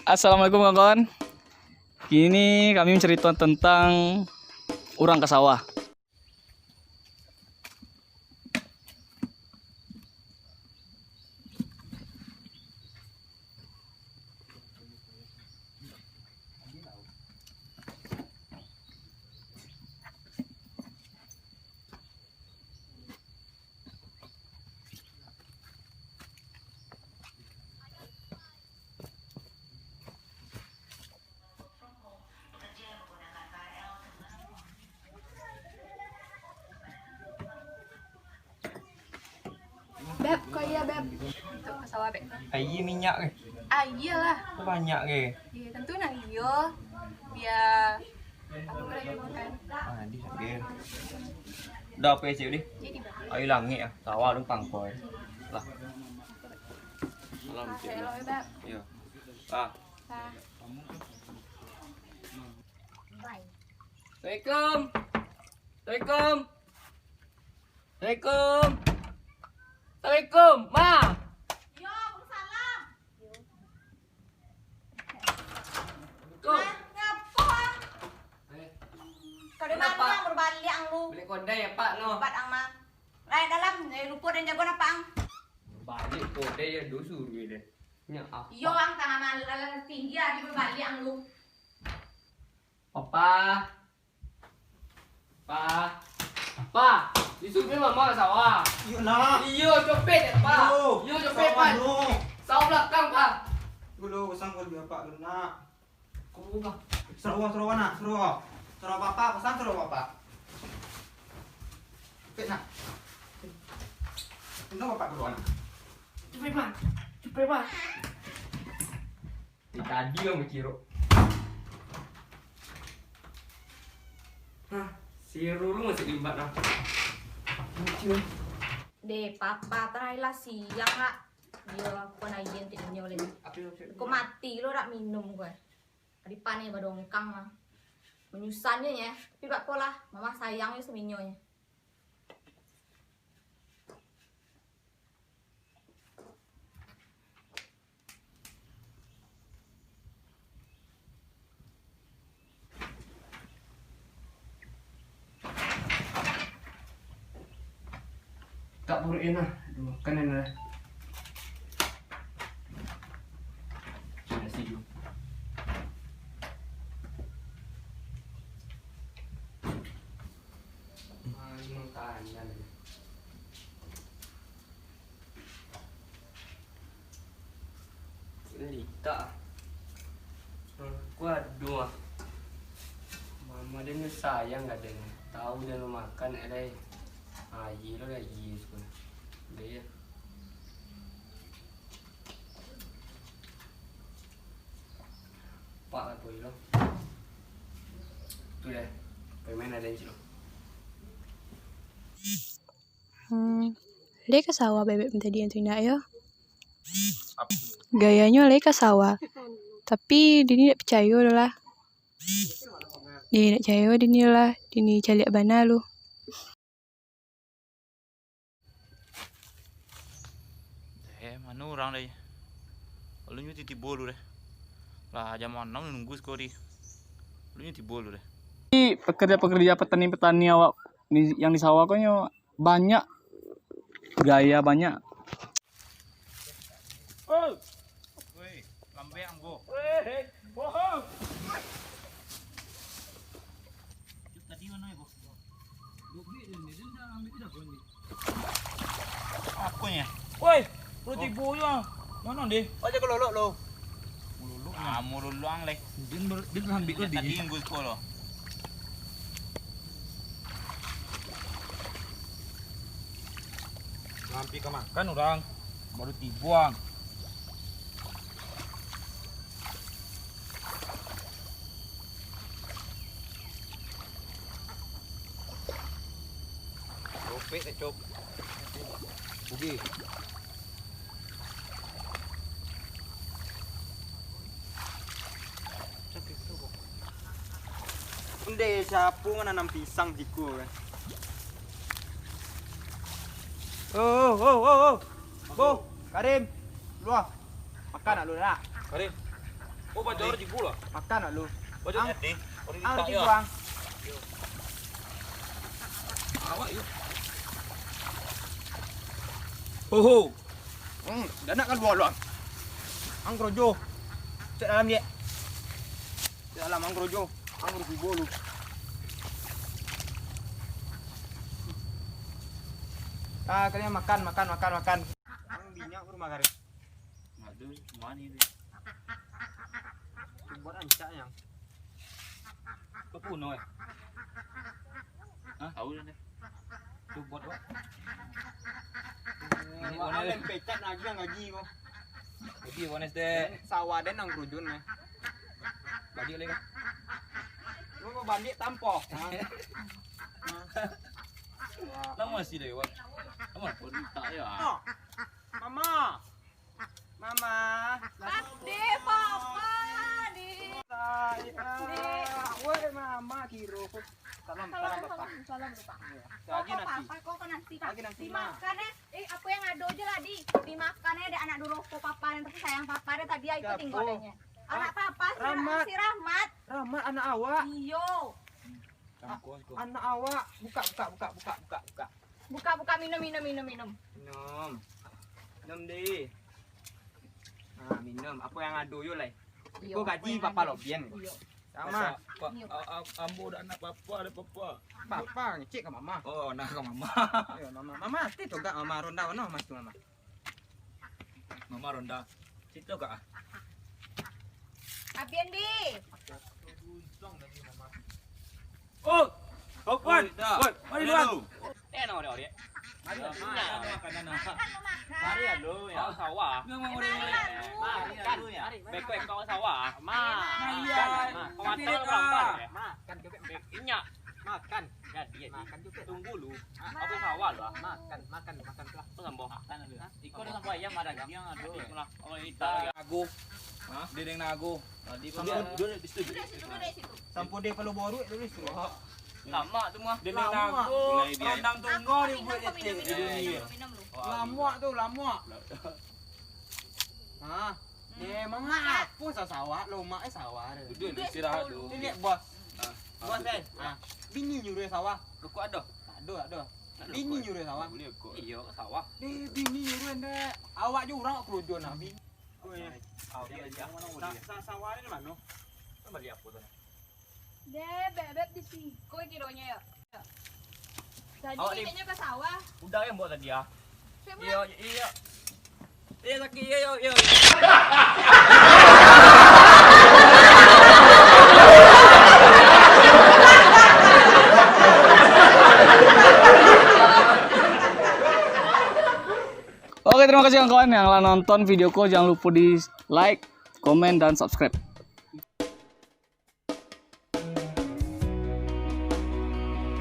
Assalamualaikum kawan-kawan. Kini kami menceritakan tentang orang ke sawah. Beb, kok iya Beb? Untuk ke sawah Beb. Air minyak ke? Ah iyalah. Kok banyak ke? Iya tentu nak iyo. Biar aku kena makan. Ah, di ke. Dah apa sih ni? Jadi Beb. Air langit ah. Sawah dong pangkoi. Lah. Ah, hello Beb. Ya. Ah. Ah. Assalamualaikum. Assalamualaikum. Assalamualaikum. Assalamualaikum, Ma. Yo, salam. Kau Ngapa? Kau di mana yang berbalik ang lu? beli kodai ya Pak no. Bat ang ma. Rai dalam, luput dan jago apa ang? Balik kodai ya dusur dia. Nya apa? Yo ang tengah malam tinggi di berbalik ang lu. Papa. Pa, disuruh mama ke sawah. Yuk nak. Iyo copet ya Pak. Iyo copet Pak. Sawah belakang Pak. Gulu usang gulu bapak lu nak. Kamu Pak. Seru nak, seru papa, pesan seru papa. Oke nak. Ini bapak dulu nak. Cepet Pak. Cepet Pak. Tadi yang berkira. Hah, si Ruru masih limbat dah. De papa terakhir siang kak. Yo aku nak izin tidak nyolin. Kau mati lo rak minum gue. Tadi panen badongkang mah. Menyusannya ya. Tapi bak pola, mama sayangnya seminyonya. Tak buruk enak. Aduh, kan enak. Sudah setuju. Memang tanya. Lita. Waduh. Mama dia ni sayang katanya. Tahu dia mau makan ada. Ah, iya lo dah iya sekolah. Dia. Pak lah boy lo. Tu dah. Pemain ada je lo. Le ke sawah bebek tadi yang tindak ya. Gayanya le ke sawah. Tapi dini tak percaya lah. Dia nak percaya dini lah. Dini calik bana lu. Mana orang đây? Lu như thì bố luôn đấy. Lah jam 6 nunggu sekali. Lu như thì bố luôn deh. Pekerja-pekerja petani-petani awak yang di sawah kayaknya banyak gaya banyak. Oh. Woi, lambeng gua. Woi, bohong. Tadi mana ya, Bos? Apanya? Woi, roti boya. Mana deh? Aja kalau lo. Mululuang leh. Din ambil Tadi yang gue sekolah. Ngampi ke makan orang. Baru dibuang. Copet tak cop. Bugi. Unde sapu nanam pisang jiku kan. Oh. Bo, Karim. Luah. Makan nak lu nak. Karim. Oh, bajor di gula. Makan nak lu. Bajor di. Ang di buang. Awak yuk. Ho. Dah nak kan bolong. Ang krojo. Cek dalam dia. Cek dalam ang krojo. Ang krojo bolu. Kalian makan. Ang minyak rumah garis. Aduh, mana ini? Buat ancak yang. Kau puno eh? Hah? Tahu dah. Tu buat apa? Ang pecat lagi ang gaji ko. Lagi wanes deh. Sawah den ang krujun eh. Bagi lagi. Lu mau bandik tampok. Lama sih deh, Wak. Lama pun tak ya. Oh. Mama. Ade, papa, di. Woi mama kiro. Salam papa. Salam lupa. Lagi nasi. Kok nasi pak? Lagi nasi, Dimakan apa yang ada aja lah di. Dimakan ada anak duroko papa yang tersayang papa ada tadi itu Siapa? tinggalannya. Anak papa Rahmat. si Rahmat. Rahmat anak awak. Iyo. Anak awak. Buka. Buka minum. Minum di. Minum. Apa yang ada yo lah. Iyo, Kau gaji apa yang papa ada? lo bien. Iyo. Sama. Ambo dah anak papa, ada papa. Papa ngecek ke mama. Oh, nak ke mama. Ayo mama. Mama ti tu gak mama ronda mana mas tu mama. Mama ronda. Situ kak. Apian di. Oh, Kawan. mari dulu. Enak dia. Mari makanan. Kan mau makan. Mari dulu ya sawah. Memang mari dulu ya. Beko kau sawah. Komandan lambat ya. Makan juga. Inyak. Makan. Jadi Makan juga. tunggu lu. Apa sawah lah. Makan lah. Apa sambung makan dulu. Ikut dengan bayam ada yang ada. Itulah orang kita nago. Hah? Dinding nago. Tadi dulu di situ. Duduk di situ. Sampo dia kalau baru tulis tu. Lama tu mah. Dinding nago. Rendang tunggu di buat Minum lu. Lama tu, lama. Memang apa sawah lo mak sawah. Duduk istirahat dulu. Ini lihat bos. Bos deh. Bini nyuruh sawah. Kau ada? Ada. Bini nyuruh sawah. Boleh kok. Iya, sawah. Bini nyuruh deh. Awak juga orang kerujon nah bini. Sawah ni mana? Balik apa tu? Deh, bebek di siko kilonya ya. Tadi Awak ni- kayaknya ke sawah. Udah yang buat tadi ya. Saya Iya, mulai- iya. Iya, lagi iya. Oke, terima kasih kawan-kawan yang telah nonton videoku. Jangan lupa di like, komen, dan subscribe.